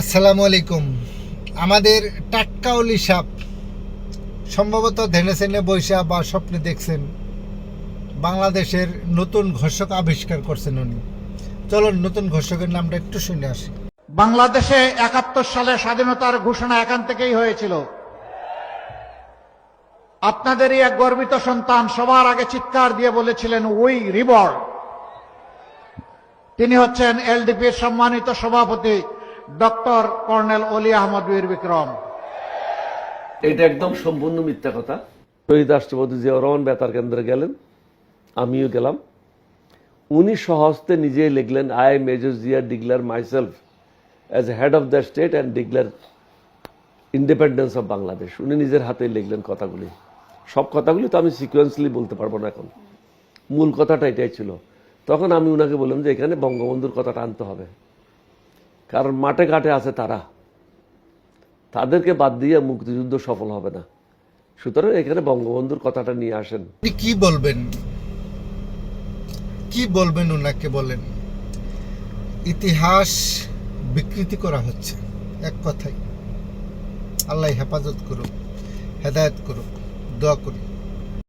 আসসালামু আলাইকুম। আমাদের টাটকাউলি সাপ সম্ভবত ধ্যানে সেনে বৈশা বা স্বপ্নে দেখছেন বাংলাদেশের নতুন ঘোষক আবিষ্কার করছেন উনি। চলুন নতুন ঘোষকের নামটা একটু শুনে আসি। বাংলাদেশে ৭১ সালে স্বাধীনতার ঘোষণা এখান থেকেই হয়েছিল। আপনাদেরই এক গর্বিত সন্তান সবার আগে চিৎকার দিয়ে বলেছিলেন উই রিবর্ন। তিনি হচ্ছেন এলডিপির সম্মানিত সভাপতি ডক্টর কর্নেল অলি আহমদ বীর বিক্রম। এটা একদম সম্পূর্ণ মিথ্যা কথা। শহীদ রাষ্ট্রপতি জিয়াউর রহমান বেতার কেন্দ্রে গেলেন, আমিও গেলাম। উনি স্বহস্তে নিজেই লিখলেন, I major Zia declare myself as a head of the state and declare independence of Bangladesh. উনি নিজের হাতেই লিখলেন কথাগুলি। সব কথাগুলি তো আমি সিকোয়েন্সলি বলতে পারবো না, এখন মূল কথাটা এটাই ছিল। তখন আমি উনাকে বললাম যে এখানে বঙ্গবন্ধুর কথাটা আনতে হবে, কারণ মাঠে ঘাটে আছে তারা, তাদেরকে বাদ দিয়ে মুক্তিযুদ্ধ সফল হবে না। সুতরাং এখানে বঙ্গবন্ধুর কথাটা নিয়ে আসেন। আপনি কি বলবেন, কি বলবেন ওনাকে বলেন। ইতিহাস বিকৃতি করা হচ্ছে, এক কথাই। আল্লাহ হেফাজত করুক, হেদায়েত করুক, দোয়া করি।